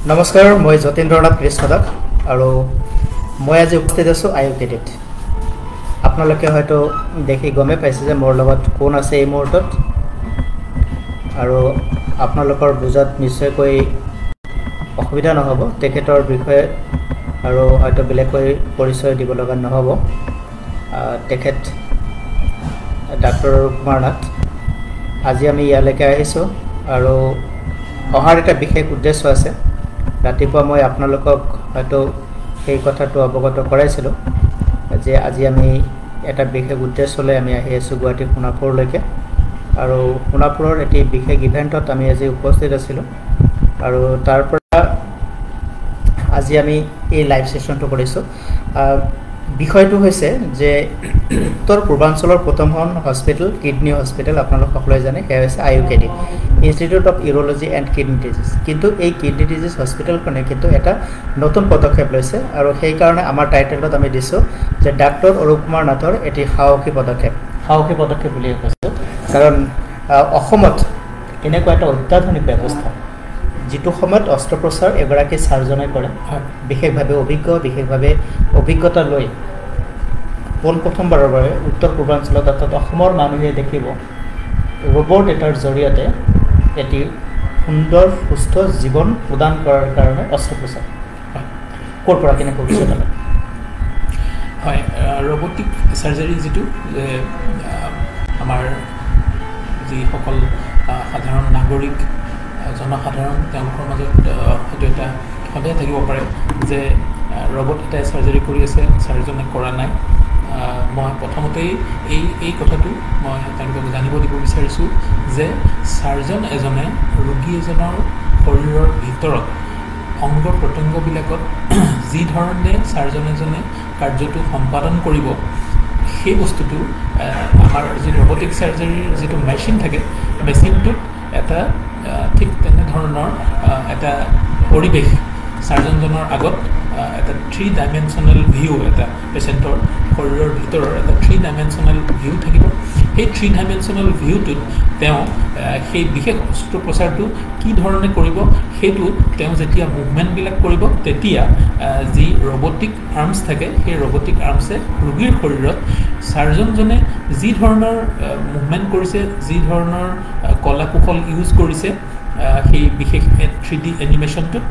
নমস্কাৰ মই যতীন্দ্ৰনাথ কৃষ্ণদাস আৰু মই আজি উপস্থিত আছোঁ আইউকেডিত। আপোনালোকে হয়তো দেখি গমে পাইছে যে মোৰ লগত কোন আছে এই মুহূৰ্তত, আৰু আপোনালোকৰ বুজাত নিশ্চয়কৈ অসুবিধা নহ'ব তেখেতৰ বিষয়ে, আৰু হয়তো বেলেগকৈ পৰিচয় দিব লগা নহ'ব। তেখেত ডাক্তৰ কুমাৰ নাথ। আজি আমি ইয়ালৈকে আহিছোঁ আৰু অহাৰ এটা বিশেষ উদ্দেশ্য আছে। ৰাতিপুৱা মই আপোনালোকক হয়তো সেই কথাটো অৱগত কৰাইছিলোঁ যে আজি আমি এটা বিশেষ উদ্দেশ্যলৈ আমি আহি আছোঁ গুৱাহাটী সোণাপুৰলৈকে, আৰু সোণাপুৰৰ এটি বিশেষ ইভেণ্টত আমি আজি উপস্থিত আছিলোঁ। আৰু তাৰ পৰা আজি আমি এই লাইভ ছেশ্যনটো কৰিছোঁ। বিষয়টো হৈছে যে উত্তৰ পূৰ্বাঞ্চলৰ প্ৰথমখন হস্পিটেল, কিডনী হস্পিটেল, আপোনালোক সকলোৱে জানে, সেয়া হৈছে IUKD, institute of urology and kidney disease. কিন্তু এই কিডনী ডিজিজ হস্পিটেলখনে কিন্তু এটা নতুন পদক্ষেপ লৈছে, আৰু সেইকাৰণে আমাৰ টাইটেলত আমি দিছোঁ যে ডাক্তৰ অৰূপ কুমাৰ নাথৰ এটি সাহসী পদক্ষেপ বুলি কৈছোঁ। কাৰণ অসমত এনেকুৱা এটা অত্যাধুনিক ব্যৱস্থা, যিটো সময়ত অস্ত্ৰোপচাৰ এগৰাকী ছাৰ্জনে কৰে, বিশেষভাৱে অভিজ্ঞতা লৈ পোনপ্ৰথমবাৰৰ বাবে উত্তৰ পূৰ্বাঞ্চলত অৰ্থাৎ অসমৰ মানুহে দেখিব ৰবট এটাৰ জৰিয়তে এটি সুন্দৰ সুস্থ জীৱন প্ৰদান কৰাৰ কাৰণে অস্ত্ৰোপচাৰ। ক'ৰ পৰা কেনেকৈ ভৱিষ্যত হয়, ৰবটিক চাৰ্জাৰী যিটো আমাৰ যিসকল সাধাৰণ নাগৰিক, জনসাধাৰণ, তেওঁলোকৰ মাজত হয়তো এটা সদায় থাকিব পাৰে যে ৰবট এটাই চাৰ্জাৰী কৰি আছে, চাৰ্জনে কৰা নাই। মই প্ৰথমতেই এই কথাটো মই তেওঁলোকক জানিব দিব বিচাৰিছোঁ যে চাৰ্জন এজনে ৰোগী এজনৰ শৰীৰৰ ভিতৰত অংগ প্ৰত্যংগবিলাকত যি ধৰণে চাৰ্জন এজনে কাৰ্যটো সম্পাদন কৰিব, সেই বস্তুটো আমাৰ যি ৰবটিক চাৰ্জাৰীৰ যিটো মেচিন থাকে, মেচিনটোত এটা ঠিক তেনেধৰণৰ এটা পৰিৱেশ চাৰ্জনজনৰ আগত এটা 3 ডাইমেনশ্যনেল ভিউ, এটা পেচেণ্টৰ শৰীৰৰ ভিতৰৰ এটা 3 ডাইমেনশ্যনেল ভিউ থাকিব। সেই 3 ডাইমেনশ্যনেল ভিউটোত তেওঁ সেই বিশেষ অস্ত্ৰোপচাৰটো কি ধৰণে কৰিব, সেইটো তেওঁ যেতিয়া মুভমেণ্টবিলাক কৰিব, তেতিয়া যি ৰবটিক আৰ্মছ থাকে, সেই ৰবটিক আৰ্মছে ৰোগীৰ শৰীৰত চাৰ্জনজনে যি ধৰণৰ মুভমেণ্ট কৰিছে, যি ধৰণৰ কলা কৌশল ইউজ কৰিছে সেই বিশেষ 3D এনিমেশ্যনটোত,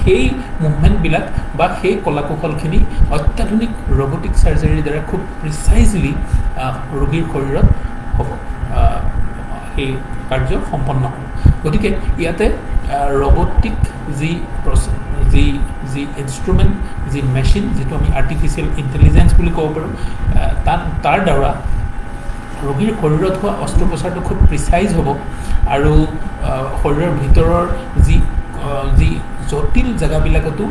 সেই মুভমেণ্টবিলাক বা সেই কলা কৌশলখিনি অত্যাধুনিক ৰবটিক চাৰ্জাৰীৰ দ্বাৰা খুব প্ৰিচাইজলি ৰোগীৰ শৰীৰত হ'ব, সেই কাৰ্য সম্পন্ন হ'ব। গতিকে ইয়াতে ৰবটিক যি ইনষ্ট্ৰুমেণ্ট, যি মেচিন, যিটো আমি আৰ্টিফিচিয়েল ইণ্টেলিজেঞ্চ বুলি ক'ব পাৰোঁ, তাৰ দ্বাৰা ৰোগীৰ শৰীৰত হোৱা অস্ত্ৰোপচাৰটো খুব প্ৰিচাইজ হ'ব, আৰু শৰীৰৰ ভিতৰৰ যি জটিল জেগাবিলাকতো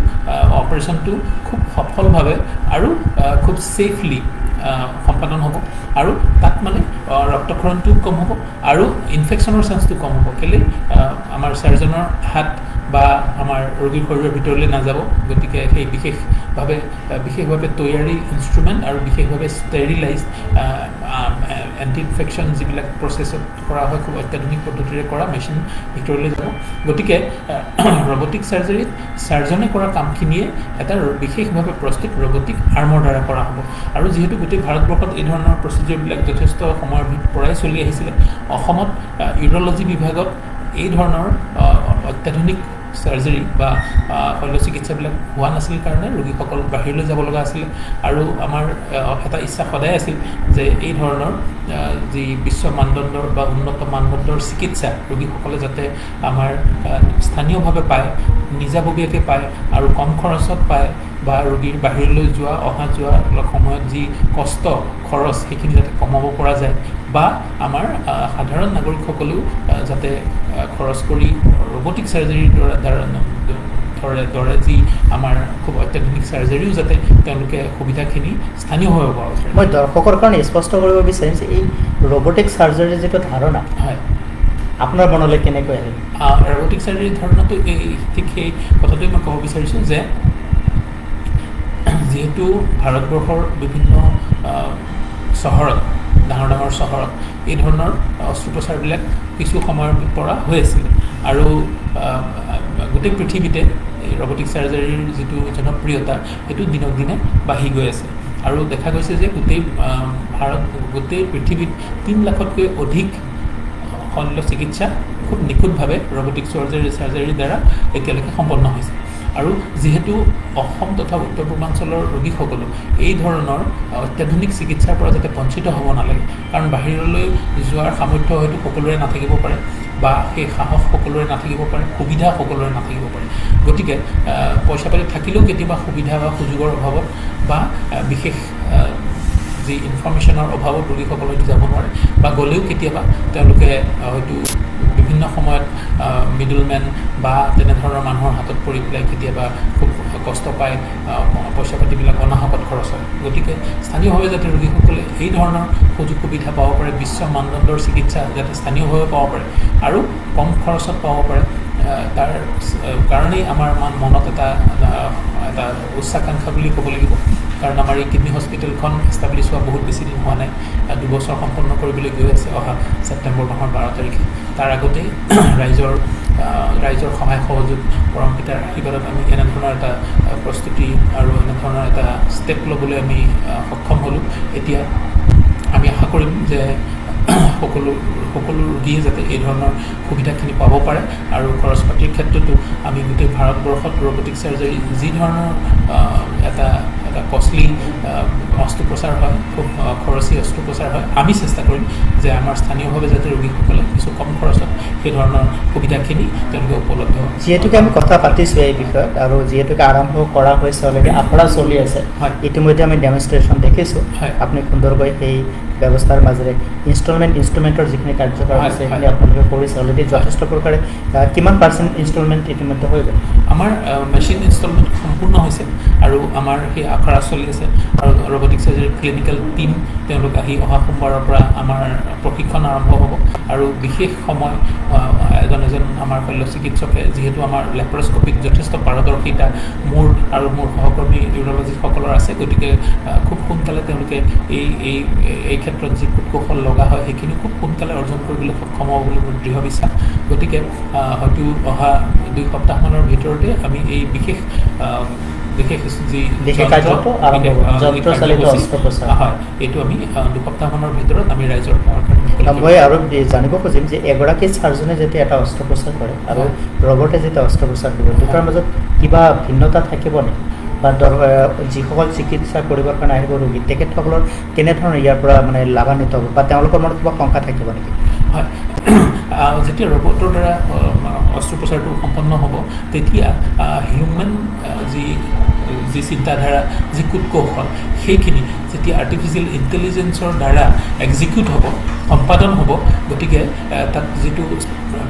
অপাৰেশ্যনটো খুব সফলভাৱে আৰু খুব ছেফলি সম্পাদন হ'ব, আৰু তাত মানে ৰক্তক্ষৰণটো কম হ'ব আৰু ইনফেকশ্যনৰ চান্সটো কম হ'ব। কেলৈ আমাৰ চাৰ্জনৰ হাত বা আমাৰ ৰোগীৰ শৰীৰৰ ভিতৰলৈ নাযাব, গতিকে সেই বিশেষভাৱে তৈয়াৰী ইনষ্ট্ৰুমেণ্ট আৰু বিশেষভাৱে ষ্টেৰিলাইজড এণ্টি ইনফেকশ্যন যিবিলাক প্ৰচেছত কৰা হয়, খুব অত্যাধুনিক পদ্ধতিৰে কৰা মেচিন ভিতৰলৈ যাব। গতিকে ৰবটিক চাৰ্জাৰীত চাৰ্জনে কৰা কামখিনিয়ে এটা বিশেষভাৱে প্ৰস্তুত ৰবটিক আৰ্মৰ দ্বাৰা কৰা হ'ব। আৰু যিহেতু গোটেই ভাৰতবৰ্ষত এই ধৰণৰ প্ৰচিডিউৰবিলাক যথেষ্ট সময়ৰ পৰাই চলি আহিছিলে, অসমত ইউৰলজি বিভাগত এই ধৰণৰ অত্যাধুনিক চাৰ্জাৰী বা শল্য চিকিৎসাবিলাক হোৱা নাছিল কাৰণে ৰোগীসকল বাহিৰলৈ যাব লগা আছিলে। আৰু আমাৰ এটা ইচ্ছা সদায় আছিল যে এই ধৰণৰ যি বিশ্ব মানদণ্ডৰ বা উন্নত মানদণ্ডৰ চিকিৎসা ৰোগীসকলে যাতে আমাৰ স্থানীয়ভাৱে পায়, নিজাববীয়াকৈ পায়, আৰু কম খৰচত পায়, বা ৰোগীৰ বাহিৰলৈ অহা যোৱা সময়ত যি কষ্ট খৰচ সেইখিনি যাতে কমাব পৰা যায়, বা আমাৰ সাধাৰণ নাগৰিকসকলেও যাতে খৰচ কৰি ৰবটিক চাৰ্জাৰীৰ দৰে যি আমাৰ খুব অত্যাধুনিক চাৰ্জাৰীও যাতে তেওঁলোকে সুবিধাখিনি স্থানীয় হৈ হ'ব। মই দৰ্শকৰ কাৰণে স্পষ্ট কৰিব বিচাৰিম যে এই ৰবটিক চাৰ্জাৰীৰ যিটো ধাৰণা, হয়, আপোনাৰ মনলৈ কেনেকৈ আহিল? ৰবটিক চাৰ্জাৰীৰ ধাৰণাটো ঠিক সেই কথাটোৱে মই ক'ব বিচাৰিছোঁ যে যিহেতু ভাৰতবৰ্ষৰ বিভিন্ন চহৰত, ডাঙৰ চহৰত এই ধৰণৰ অস্ত্ৰোপচাৰবিলাক কিছু সময়ৰ পৰা হৈ আছিলে, আৰু গোটেই পৃথিৱীতে এই ৰবটিক চাৰ্জাৰীৰ যিটো জনপ্ৰিয়তা সেইটো দিনক দিনে বাঢ়ি গৈ আছে আৰু দেখা গৈছে যে গোটেই পৃথিৱীত 3 লাখতকৈ অধিক শল্য চিকিৎসা খুব নিখুঁতভাৱে ৰবটিক চাৰ্জাৰীৰ দ্বাৰা এতিয়ালৈকে সম্পন্ন হৈছে আৰু যেহেতু অসম তথা উত্তৰ পূৰ্বাঞ্চলৰ ৰোগীসকলো এই ধৰণৰ অত্যাধুনিক চিকিৎসাৰ পৰা যাতে বঞ্চিত হ'ব নালাগে কাৰণ বাহিৰলৈ যোৱাৰ সামৰ্থ্য হয়তো সকলোৰে নাথাকিব পাৰে বা সেই সাহস সকলোৰে নাথাকিব পাৰে সুবিধা সকলোৰে নাথাকিব পাৰে গতিকে পইচা পাতি থাকিলেও কেতিয়াবা সুবিধা বা সুযোগৰ অভাৱত বা বিশেষ যি ইনফৰমেশ্যনৰ অভাৱত ৰোগীসকল হয়তো যাব নোৱাৰে বা গ'লেও কেতিয়াবা তেওঁলোকে হয়তো বিভিন্ন সময়ত মিডলমেন বা তেনেধৰণৰ মানুহৰ হাতত পৰি পেলাই কেতিয়াবা খুব কষ্ট পায় পইচা পাতিবিলাক অনাহকত খৰচ হয় গতিকে স্থানীয়ভাৱে যাতে ৰোগীসকলে এই ধৰণৰ সুযোগ সুবিধা পাব পাৰে বিশ্ব মানদণ্ডৰ চিকিৎসা যাতে স্থানীয়ভাৱে পাব পাৰে আৰু কম খৰচত পাব পাৰে তাৰ কাৰণেই আমাৰ মনত এটা উচ্চাকাংক্ষা বুলি ক'ব লাগিব কাৰণ আমাৰ এই কিডনী হস্পিটেলখন এষ্টাব্লিছ হোৱা বহুত বেছি দিন হোৱা নাই 2 বছৰ সম্পন্ন কৰিবলৈ গৈ আছে অহা ছেপ্টেম্বৰ মাহৰ 12 তাৰিখে তাৰ আগতেই ৰাইজৰ সহায় সহযোগ পৰম পিতাৰ আশীৰ্বাদত আমি এনেধৰণৰ এটা প্ৰস্তুতি আৰু এনেধৰণৰ এটা ষ্টেপ ল'বলৈ আমি সক্ষম হ'লোঁ এতিয়া আমি আশা কৰিম যে সকলো ৰোগীয়ে যাতে এই ধৰণৰ সুবিধাখিনি পাব পাৰে আৰু খৰচ পাতিৰ ক্ষেত্ৰতো আমি গোটেই ভাৰতবৰ্ষত ৰবটিক চাৰ্জাৰী যি ধৰণৰ এটা কষ্টলি অস্ত্ৰোপচাৰ হয় খুব খৰচী অস্ত্ৰোপচাৰ হয় আমি চেষ্টা কৰিম যে আমাৰ স্থানীয়ভাৱে যাতে ৰোগীসকলে কিছু কম খৰচত সেই ধৰণৰ সুবিধাখিনি তেওঁলোকে উপলব্ধ হয় যিহেতুকে আমি কথা পাতিছোঁ এই বিষয়ত আৰু যিহেতুকে আৰম্ভ কৰা হৈছে অলৰেডি আখৰা চলি আছে ইতিমধ্যে আমি ডেমনষ্ট্ৰেশ্যন দেখিছোঁ আপুনি সুন্দৰকৈ সেই ব্যৱস্থাৰ মাজেৰে ইনষ্টলমেণ্টৰ যিখিনি কাৰ্যকলাপ আছে সেইখিনি আপোনালোকে কৰিছে অলৰেডি যথেষ্ট প্ৰকাৰে কিমান % ইনষ্টলমেণ্ট ইতিমধ্যে হৈ গ'ল আমাৰ মেচিন ইনষ্টলমেণ্ট সম্পূৰ্ণ হৈছে আৰু আমাৰ সেই আখৰা চলি আছে আৰু ৰবটিক চাৰ্জাৰী ক্লিনিকেল টীম তেওঁলোক আহি অহা সোমবাৰৰ পৰা আমাৰ প্ৰশিক্ষণ আৰম্ভ হ'ব আৰু বিশেষ সময় এজন আমাৰ শল্য চিকিৎসকে যিহেতু আমাৰ লেপাৰস্কোপিক যথেষ্ট পাৰদৰ্শিতা মোৰ সহকৰ্মী ইউৰলজিষ্টসকলৰ আছে গতিকে খুব সোনকালে তেওঁলোকে এই ক্ষেত্ৰত যি কৌশল লগা হয় সেইখিনি খুব সোনকালে অৰ্জন কৰিবলৈ সক্ষম হ'ব বুলি মোৰ দৃঢ় বিশ্বাস গতিকে হয়তো অহা 2 সপ্তাহমানৰ ভিতৰতে আমি এই বিশেষ যি হয় এইটো আমি 2 সপ্তাহমানৰ ভিতৰত আমি ৰাইজৰ মই আৰু জানিব খুজিম যে এগৰাকী চাৰ্জনে যেতিয়া এটা অস্ত্ৰোপচাৰ কৰে আৰু ৰবটে যেতিয়া অস্ত্ৰোপচাৰ কৰিব দুটাৰ মাজত কিবা ভিন্নতা থাকিব নেকি বা যিসকল চিকিৎসা কৰিবৰ কাৰণে আহিব ৰোগী তেখেতসকলৰ কেনেধৰণৰ ইয়াৰ পৰা মানে লাভান্বিত হ'ব বা তেওঁলোকৰ মনত কিবা শংকা থাকিব নেকি হয় যেতিয়া ৰবটৰ দ্বাৰা অস্ত্ৰোপচাৰটো সম্পন্ন হ'ব তেতিয়া হিউমেন যি চিন্তাধাৰা যি কৌশল সেইখিনি যেতিয়া আৰ্টিফিচিয়েল ইণ্টেলিজেঞ্চৰ দ্বাৰা এক্সিকিউট হ'ব সম্পাদন হ'ব গতিকে তাত যিটো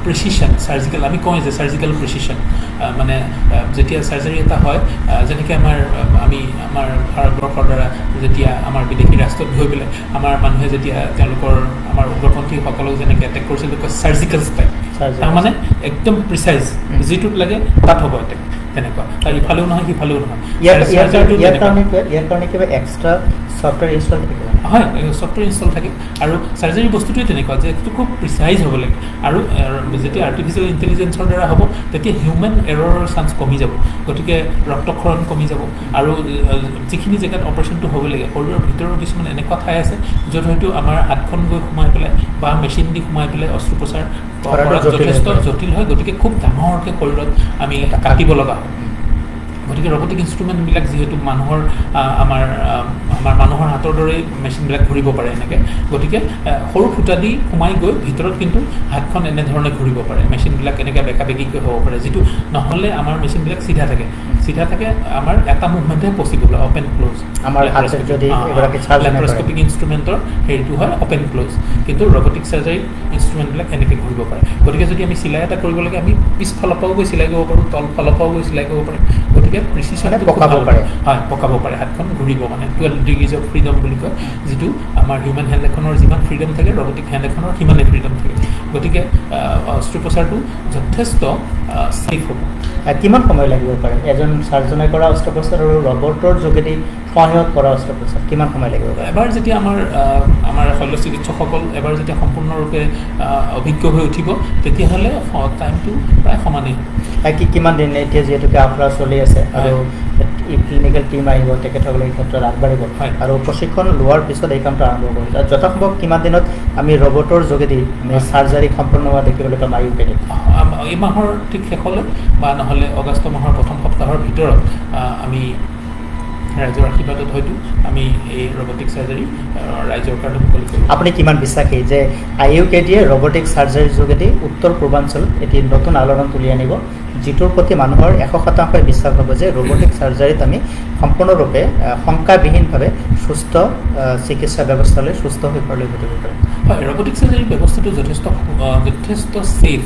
প্ৰিচিশ্যন চাৰ্জিকেল আমি কওঁ যে চাৰ্জিকেল প্ৰিচিশ্যন মানে যেতিয়া চাৰ্জাৰী এটা হয় যেনেকৈ আমাৰ ভাৰতবৰ্ষৰ দ্বাৰা যেতিয়া আমাৰ বিদেশী ৰাষ্ট্ৰত গৈ পেলাই আমাৰ মানুহে যেতিয়া তেওঁলোকৰ আমাৰ উগ্ৰপন্থীসকলক যেনেকৈ এটেক কৰিছিল চাৰ্জিকেল ষ্ট্ৰাইক তাৰমানে একদম প্ৰিচাইজ যিটোত লাগে তাত হ'ব এটেক তেনেকুৱা তাৰ ইফালেও নহয় সিফালেও নহয় ইয়াৰ কাৰণে কিবা এক্সট্ৰা ছফ্টৱেৰ ইনষ্টল থাকে হয় ছফ্টৱেৰ ইনষ্টল থাকে আৰু চাৰ্জাৰী বস্তুটোৱে তেনেকুৱা যে এইটো খুব প্ৰিচাইজ হ'ব লাগে আৰু যেতিয়া আৰ্টিফিচিয়েল ইণ্টেলিজেঞ্চৰ দ্বাৰা হ'ব তেতিয়া হিউমেন এৰৰৰ চান্স কমি যাব গতিকে ৰক্তক্ষৰণ কমি যাব আৰু যিখিনি জেগাত অপাৰেশ্যনটো হ'ব লাগে শৰীৰৰ ভিতৰৰ কিছুমান এনেকুৱা ঠাই আছে য'ত হয়তো আমাৰ হাতখন গৈ সোমাই পেলাই বা মেচিন দি সোমাই পেলাই অস্ত্ৰোপচাৰ কৰাটো যথেষ্ট জটিল হয় গতিকে খুব ডাঙৰকৈ শৰীৰত আমি কাটিব লগা হয় গতিকে ৰবটিক ইনষ্ট্ৰুমেণ্টবিলাক যিহেতু মানুহৰ হাতৰ দৰেই মেচিনবিলাক ঘূৰিব পাৰে এনেকৈ গতিকে সৰু ফুটা দি সোমাই গৈ ভিতৰত কিন্তু হাতখন এনেধৰণে ঘূৰিব পাৰে মেচিনবিলাক এনেকৈ বেকা বেকিকৈ হ'ব পাৰে যিটো নহ'লে আমাৰ মেচিনবিলাক চিধা থাকে আমাৰ এটা মুভমেণ্টহে পচিবল হয় অপেন ক্ল'জ আমাৰ লেপাৰস্কোপিক ইনষ্ট্ৰুমেণ্টৰ হেৰিটো হয় অপেন ক্ল'জ কিন্তু ৰবটিক চাৰ্জাৰী ইনষ্ট্ৰুমেণ্টবিলাক এনেকৈ ঘূৰিব পাৰে গতিকে যদি আমি চিলাই এটা কৰিব লাগে আমি পিছফালৰ পৰাও গৈ চিলাই কৰিব পাৰোঁ তলফালৰ পৰাও গৈ চিলাই কৰিব পাৰিম গতিকে প্ৰিচিশ্যনটো পকাব পাৰে হাতখন ঘূৰিব মানে 12 ডিগ্ৰীজ অফ ফ্ৰীডম বুলি কয় যিটো আমাৰ হিউমেন হেণ্ড এখনৰ যিমান ফ্ৰীডম থাকে ৰবটিক হেণ্ড এখনৰ সিমানেই ফ্ৰীডম থাকে গতিকে অস্ত্ৰোপচাৰটো যথেষ্ট ছেফ হ'ব কিমান সময় লাগিব পাৰে এজন চাৰ্জনে কৰা অস্ত্ৰোপচাৰ আৰু ৰবটৰ যোগেদি সহায়ক কৰা অস্ত্ৰোপচাৰ কিমান সময় লাগিব এবাৰ যেতিয়া আমাৰ শল্য চিকিৎসকসকল এবাৰ যেতিয়া সম্পূৰ্ণৰূপে অভিজ্ঞ হৈ উঠিব তেতিয়াহ'লে টাইমটো প্ৰায় সমানেই কিমান দিন এতিয়া যিহেতুকে আখৰা চলি আছে আৰু ক্লিনিকেল টিম আহিব তেখেতসকলে এই ক্ষেত্ৰত আগবাঢ়িব আৰু প্ৰশিক্ষণ লোৱাৰ পিছত এই কামটো আৰম্ভ কৰিব যথাসম্ভৱ কিমান দিনত আমি ৰবটৰ যোগেদি চাৰ্জাৰী সম্পূৰ্ণ হোৱা দেখিবলৈ পাম আইইউকেডিত এই মাহৰ ঠিক শেষলৈ বা নহ'লে আগষ্ট মাহৰ প্ৰথম সপ্তাহৰ ভিতৰত আমি ৰাইজৰ আশীৰ্বাদত হয়তো আমি এই ৰবটিক চাৰ্জাৰী ৰাইজৰ কাৰণে মুকলি কৰিম আপুনি কিমান বিশ্বাসী যে আইইউকেডিয়ে ৰবটিক চাৰ্জাৰীৰ যোগেদি উত্তৰ পূৰ্বাঞ্চল এটি নতুন আলোড়ন তুলি আনিব যিটোৰ প্ৰতি মানুহৰ 100% বিশ্বাস হ'ব যে ৰবটিক চাৰ্জাৰীত আমি সম্পূৰ্ণৰূপে শংকাবিহীনভাৱে সুস্থ চিকিৎসা ব্যৱস্থালৈ সুস্থ হৈ ঘৰলৈ ঘটিব পাৰিম হয় ৰবটিক চাৰ্জাৰী ব্যৱস্থাটো যথেষ্ট ছেফ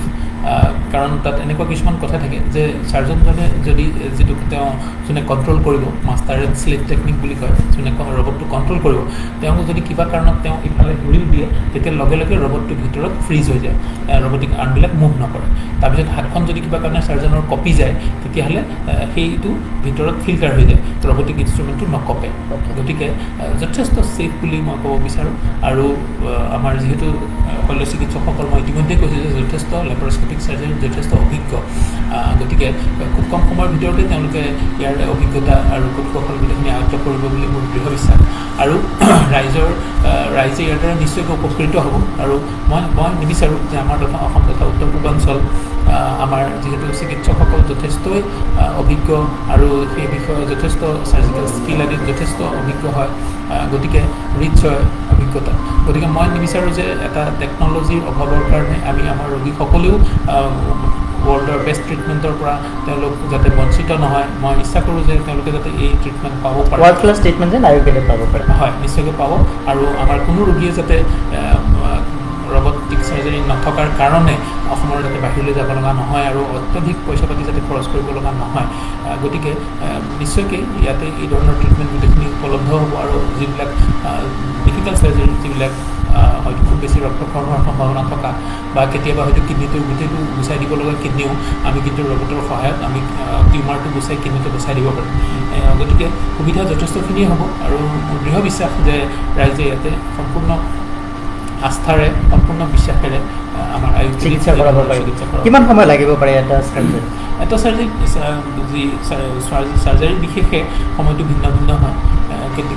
কাৰণ তাত এনেকুৱা কিছুমান কথা থাকে যে চাৰ্জনজনে যদি যিটো তেওঁ যোনে কণ্ট্ৰল কৰিব মাষ্টাৰ এণ্ড স্লেভ টেকনিক বুলি কয় যোনে ৰবটটো কণ্ট্ৰল কৰিব তেওঁক যদি কিবা কাৰণত তেওঁ ইফালে ঘূৰি দিয়ে তেতিয়া লগে লগে ৰবটটোৰ ভিতৰত ফ্ৰিজ হৈ যায় ৰবটিক আৰ্মবিলাক মুভ নকৰে তাৰপিছত হাতখন যদি কিবা কাৰণে চাৰ্জনৰ কপি যায় তেতিয়াহ'লে সেইটো ভিতৰত ফিল্টাৰ হৈ যায় ৰবটিক ইনষ্ট্ৰুমেণ্টটো নকপে গতিকে যথেষ্ট ছেফ বুলি মই ক'ব বিচাৰোঁ আৰু আমাৰ যিহেতু শল্য চিকিৎসকসকল মই ইতিমধ্যে কৈছোঁ যে যথেষ্ট লেপাৰস্কপিক চাৰ্জাৰীত যথেষ্ট অভিজ্ঞ গতিকে খুব কম সময়ৰ ভিতৰতে তেওঁলোকে ইয়াৰ অভিজ্ঞতা আৰু কৌশল গোটেইখিনি আয়ত্ত কৰিব বুলি মোৰ দৃঢ় বিশ্বাস আৰু ৰাইজে ইয়াৰ দ্বাৰা নিশ্চয়কৈ উপকৃত হ'ব আৰু মই নিবিচাৰোঁ যে আমাৰ তথা অসম তথা উত্তৰ পূৰ্বাঞ্চল আমাৰ যিহেতু চিকিৎসকসকল যথেষ্টই অভিজ্ঞ আৰু সেই বিষয়ে যথেষ্ট চাৰ্জিকেল স্কিল আদিত যথেষ্ট অভিজ্ঞ হয় গতিকে ৰিচ হয় অভিজ্ঞতা গতিকে মই নিবিচাৰোঁ যে এটা টেকন'লজিৰ অভাৱৰ কাৰণে আমি আমাৰ ৰোগীসকলেও ৱৰ্ল্ডৰ বেষ্ট ট্ৰিটমেণ্টৰ পৰা তেওঁলোক যাতে বঞ্চিত নহয় মই ইচ্ছা কৰোঁ যে তেওঁলোকে যাতে এই ট্ৰিটমেণ্ট পাব পাৰে ৱৰ্ল্ড ক্লাছ ট্ৰিটমেণ্ট যেন আইইউকেডিত পাব পাৰে হয় নিশ্চয়কৈ পাব আৰু আমাৰ কোনো ৰোগীয়ে যাতে ৰবটিক চাৰ্জাৰী নথকাৰ কাৰণে অসমৰ যাতে বাহিৰলৈ যাব লগা নহয় আৰু অত্যধিক পইচা পাতি যাতে খৰচ কৰিব লগা নহয় গতিকে নিশ্চয়কৈ ইয়াতে এই ধৰণৰ ট্ৰিটমেণ্ট গোটেইখিনি উপলব্ধ হ'ব আৰু যিবিলাক ডিফিকাল্ট চাৰ্জাৰী যিবিলাক হয়তো খুব বেছি ৰক্তক্ষৰণ হোৱাৰ সম্ভাৱনা থকা বা কেতিয়াবা হয়তো কিডনিটো গোটেইটো গুচাই দিব লগা কিডনিও আমি কিন্তু ৰবটৰ সহায়ত আমি টিউমাৰটো গুচাই কিডনিটো গুচাই দিব পাৰিম গতিকে সুবিধা যথেষ্টখিনিয়ে হ'ব আৰু মোৰ দৃঢ় বিশ্বাস যে ৰাইজে ইয়াতে সম্পূৰ্ণ আস্থাৰে সম্পূৰ্ণ বিশ্বাসেৰে আমাৰ চিকিৎসা কৰাব পাৰিব কিমান সময় লাগিব পাৰে এটা চাৰ্জাৰী বিশেষে সময়টো ভিন্ন ভিন্ন হয়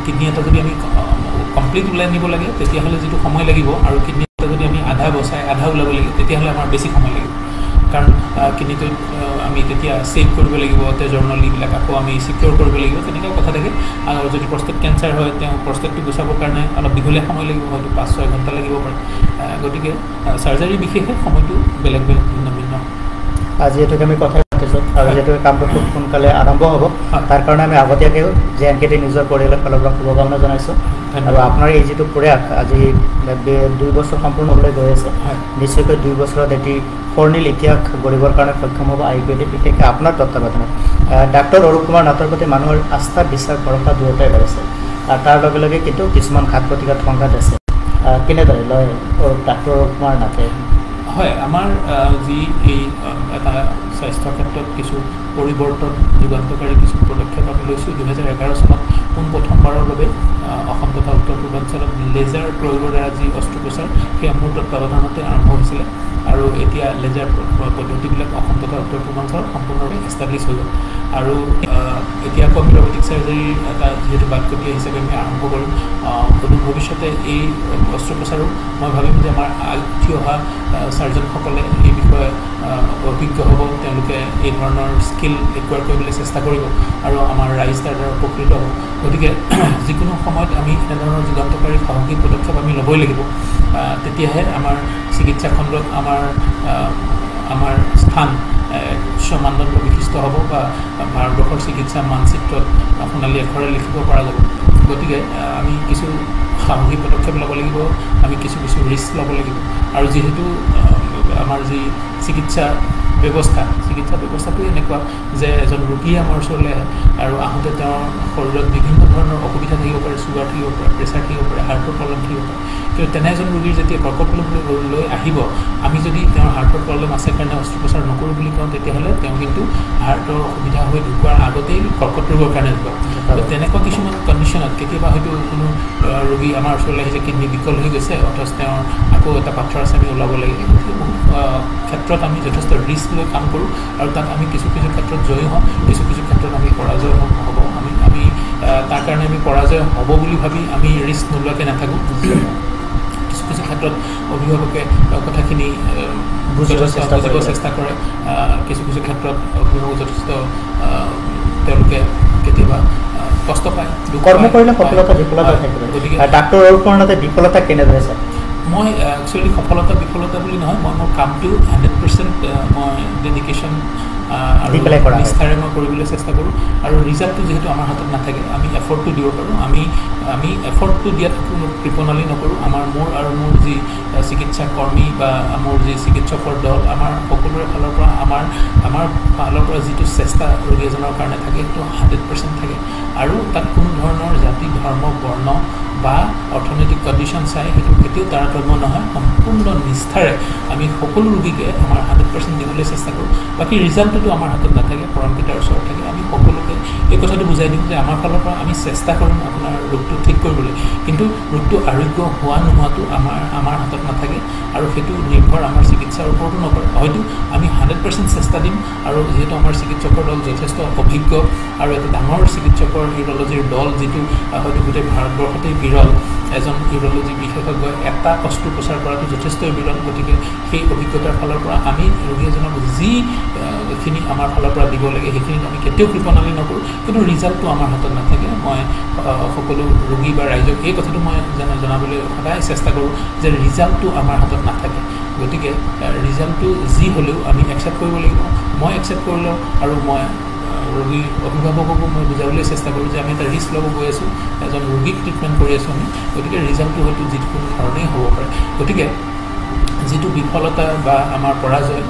কিডনি এটা যদি আমি কমপ্লিট ওলাই নিব লাগে তেতিয়াহ'লে যিটো সময় লাগিব আৰু কিডনি এটা যদি আমি আধা বচাই আধা ওলাব লাগে তেতিয়াহ'লে আমাৰ বেছি সময় লাগিব কাৰণ কিডনিটো আমি তেতিয়া ছেভ কৰিব লাগিব তেজৰ নলীবিলাক আকৌ আমি ছিকিউৰ কৰিব লাগিব তেনেকুৱা কথা থাকে আৰু যদি প্ৰষ্টেট কেঞ্চাৰ হয় তেওঁ প্ৰষ্টেটটো গুচাবৰ কাৰণে অলপ দীঘলীয়া সময় লাগিব হয়তো 5-6 ঘণ্টা লাগিব পাৰে গতিকে চাৰ্জাৰী বিশেষে সময়টো বেলেগ বেলেগ ভিন্ন ভিন্ন যিহেতুকে আমি কথা পাতিছোঁ আৰু যিহেতুকে কামটো খুব সোনকালে আৰম্ভ হ'ব তাৰ কাৰণে আমি আগতীয়াকৈ JNKT নিজৰ পৰিয়ালৰ ফালৰ পৰা শুভকামনা জনাইছোঁ আৰু আপোনাৰ এই যিটো প্ৰয়াস আজি 2 বছৰ সম্পূৰ্ণ হ'বলৈ গৈ আছে নিশ্চয়কৈ 2 বছৰত এটি স্বৰ্ণীল ইতিহাস গঢ়িবৰ কাৰণে সক্ষম হ'ব আইইউকেডি বিশেষকৈ আপোনাৰ তত্ত্বাৱধানত ডাক্তৰ অৰূপ কুমাৰ নাথৰ প্ৰতি মানুহৰ আস্থা বিশ্বাস ভৰসা দুয়োটাই বাঢ়িছে আৰু তাৰ লগে লগে কিন্তু কিছুমান ঘাত প্ৰতিঘাত সংঘাত আছে কেনেদৰে লয় ডাক্তৰ অৰূপ কুমাৰ নাথে হয় আমাৰ যি এই এটা স্বাস্থ্য ক্ষেত্ৰত কিছু পৰিৱৰ্তন যুগান্তকাৰী কিছু পদক্ষেপ আমি লৈছোঁ 2011 চনত পোনপ্ৰথমবাৰৰ বাবে অসম তথা উত্তৰ পূৰ্বাঞ্চলত লেজাৰ প্ৰয়োগৰ দ্বাৰা যি অস্ত্ৰোপচাৰ সেয়া মোৰ তত্ত্বাৱধানতে আৰম্ভ হৈছিলে আৰু এতিয়া লেজাৰ পদ্ধতিবিলাক অসম তথা উত্তৰ পূৰ্বাঞ্চলত সম্পূৰ্ণৰূপে এষ্টাব্লিছ হৈ গ'ল আৰু এতিয়া আকৌ আমি ৰবটিক চাৰ্জাৰীৰ এটা যিহেতু বাটকটীয়া হিচাপে আমি আৰম্ভ কৰিম অদূৰ ভৱিষ্যতে এই অস্ত্ৰোপচাৰো মই ভাবিম যে আমাৰ উঠি অহা চাৰ্জনসকলে এই বিষয়ে অভিজ্ঞ হ'ব তেওঁলোকে এই ধৰণৰ স্কিল একুৱাৰ কৰিবলৈ চেষ্টা কৰিব আৰু আমাৰ ৰাইজ তাৰ দ্বাৰা উপকৃত হ'ব গতিকে যিকোনো সময়ত আমি এনেধৰণৰ যুগান্তকাৰী সাহসিক পদক্ষেপ আমি ল'বই লাগিব তেতিয়াহে আমাৰ চিকিৎসা খণ্ডত আমাৰ স্থান উচ্চ মানদণ্ড বিশিষ্ট হ'ব বা ভাৰতবৰ্ষৰ চিকিৎসা মানচিত্ৰত সোণালী আখৰে লিখিব পৰা যাব গতিকে আমি কিছু সাহসিক পদক্ষেপ ল'ব লাগিব আমি কিছু ৰিস্ক ল'ব লাগিব আৰু যিহেতু আমাৰ যি চিকিৎসা ব্যৱস্থাটো এনেকুৱা যে এজন ৰোগীয়ে আমাৰ ওচৰলৈ আহে আৰু আহোঁতে তেওঁৰ শৰীৰত বিভিন্ন ধৰণৰ অসুবিধা থাকিব পাৰে চুগাৰ থাকিব পাৰে প্ৰেছাৰ থাকিব পাৰে হাৰ্টৰ প্ৰব্লেম থাকিব পাৰে কিন্তু তেনে এজন ৰোগীৰ যেতিয়া কৰ্কট ৰোগ লৈ আহিব আমি যদি তেওঁৰ হাৰ্টৰ প্ৰব্লেম আছে কাৰণে অস্ত্ৰোপচাৰ নকৰোঁ বুলি কওঁ তেতিয়াহ'লে তেওঁ কিন্তু হাৰ্টৰ অসুবিধা হৈ ঢুকোৱাৰ আগতেই কৰ্কট ৰোগৰ কাৰণে ঢুকাব। তো তেনেকুৱা কিছুমান কণ্ডিশ্যনত কেতিয়াবা হয়তো কোনো ৰোগী আমাৰ ওচৰলৈ আহিছে কিডনি বিকল হৈ গৈছে, অথচ তেওঁৰ আকৌ এটা পাথৰ আছে, আমি ওলাব লাগে। গতিকে বহুত ক্ষেত্ৰত আমি যথেষ্ট ৰিস্ক লৈ কাম কৰোঁ আৰু তাত আমি কিছু কিছু ক্ষেত্ৰত জয়ী হওঁ, কিছু কিছু ক্ষেত্ৰত আমি পৰাজয় হ'ব। আমি তাৰ কাৰণে আমি পৰাজয় হ'ব বুলি ভাবি আমি ৰিস্ক নোলোৱাকৈ নাথাকোঁ। কিছু কিছু ক্ষেত্ৰত অভিভাৱকে কথাখিনি বুজিব চেষ্টা কৰে, কিছু কিছু ক্ষেত্ৰত অভিভাৱক যথেষ্ট তেওঁলোকে কেতিয়াবা কষ্ট পায়। কৰ্ম কৰিলে সফলতা বিফলতা থাকিব। গতিকে ডাক্তৰ অৰুপৰ্ণতে বিফলতা কেনেদৰে চায়? মই একচুৱেলি সফলতা বিফলতা বুলি নহয়, মই মোৰ কামটো 100% মই ডেডিকেশ্যন আৰু নিষ্ঠাৰে মই কৰিবলৈ চেষ্টা কৰোঁ। আৰু ৰিজাল্টটো যিহেতু আমাৰ হাতত নাথাকে, আমি এফৰ্টটো দিব পাৰোঁ। আমি এফৰ্টটো দিয়াত কোনো কৃপণালি নকৰোঁ। মোৰ আৰু মোৰ যি চিকিৎসা কৰ্মী বা মোৰ যি চিকিৎসকৰ দল, আমাৰ সকলোৰে ফালৰ পৰা আমাৰ ফালৰ পৰা যিটো চেষ্টা ৰোগী এজনৰ কাৰণে থাকে সেইটো 100% থাকে। আৰু তাত কোনো ধৰণৰ জাতি ধৰ্ম বৰ্ণ বা অৰ্থনৈতিক কণ্ডিশ্যন চাই সেইটো কেতিয়াও তাৰতম্য নহয়। সম্পূৰ্ণ নিষ্ঠাৰে আমি সকলো ৰোগীকে আমাৰ 100% দিবলৈ চেষ্টা কৰোঁ। বাকী ৰিজাল্টটোতো আমাৰ হাতত নাথাকে, পৰমপিতাৰ ওচৰত থাকে। আমি সকলোকে এই কথাটো বুজাই দিওঁ যে আমাৰ ফালৰ পৰা আমি চেষ্টা কৰিম আপোনাৰ ৰোগটো ঠিক কৰিবলৈ, কিন্তু ৰোগটো আৰোগ্য হোৱা নোহোৱাটো আমাৰ হাতত নাথাকে আৰু সেইটো নিৰ্ভৰ আমাৰ চিকিৎসাৰ ওপৰতো নকৰে। হয়তো আমি 100% চেষ্টা দিম, আৰু যিহেতু আমাৰ চিকিৎসকৰ দল যথেষ্ট অভিজ্ঞ আৰু এটা ডাঙৰ চিকিৎসকৰ ইউৰলজিৰ দল, যিটো হয়তো গোটেই ভাৰতবৰ্ষতেই বিৰল। এজন ইউৰলজি বিশেষজ্ঞই এটা অস্ত্ৰোপচাৰ কৰাটো যথেষ্টই বিৰল। গতিকে সেই অভিজ্ঞতাৰ ফালৰ পৰা আমি ৰোগী এজনক যিখিনি আমাৰ ফালৰ পৰা দিব লাগে সেইখিনিত আমি কেতিয়াও কৃপণালি নকৰোঁ, কিন্তু ৰিজাল্টটো আমাৰ হাতত নাথাকে। মই সকলো ৰোগী বা ৰাইজক এই কথাটো মই জনাবলৈ সদায় চেষ্টা কৰোঁ যে ৰিজাল্টটো আমাৰ হাতত নাথাকে। গতিকে ৰিজাল্টটো যি হ'লেও আমি একচেপ্ট কৰিব লাগিব। মই একচেপ্ট কৰিলোঁ আৰু মই ৰোগীৰ অভিভাৱককো মই বুজাবলৈ চেষ্টা কৰোঁ যে আমি এটা ৰিস্ক ল'ব গৈ আছোঁ, এজন ৰোগীক ট্ৰিটমেণ্ট কৰি আছোঁ আমি। গতিকে ৰিজাল্টটো হয়তো যিকোনো ধৰণেই হ'ব পাৰে। গতিকে যিটো বিফলতা বা আমাৰ পৰাজয়,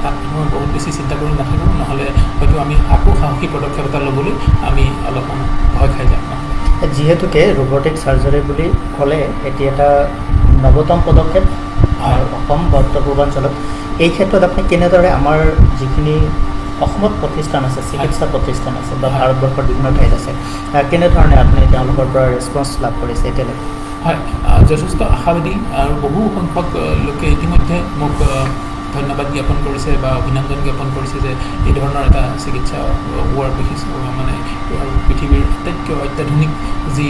তাত মই বহুত বেছি চিন্তা কৰি নাথাকোঁ, নহ'লে হয়তো আমি আকৌ সাহসী পদক্ষেপ এটা ল'বলৈ আমি অলপমান ভয় খাই যাম। যিহেতুকে ৰবটিক চাৰ্জাৰী বুলি ক'লে এটি এটা নৱতম পদক্ষেপ অসম উত্তৰ পূৰ্বাঞ্চলত, এই ক্ষেত্ৰত আপুনি কেনেদৰে আমাৰ যিখিনি অসমত প্ৰতিষ্ঠান আছে, চিকিৎসা প্ৰতিষ্ঠান আছে বা ভাৰতবৰ্ষৰ বিভিন্ন ঠাইত আছে, কেনেধৰণে আপুনি তেওঁলোকৰ পৰা ৰেছপন্স লাভ কৰিছে এতিয়ালৈকে? হয়, যথেষ্ট আশাবাদী আৰু বহু সংখ্যক লোকে ইতিমধ্যে মোক ধন্যবাদ জ্ঞাপন কৰিছে বা অভিনন্দন জ্ঞাপন কৰিছে যে এই ধৰণৰ এটা চিকিৎসা হোৱাৰ মানে পৃথিৱীৰ আটাইতকৈ অত্যাধুনিক যি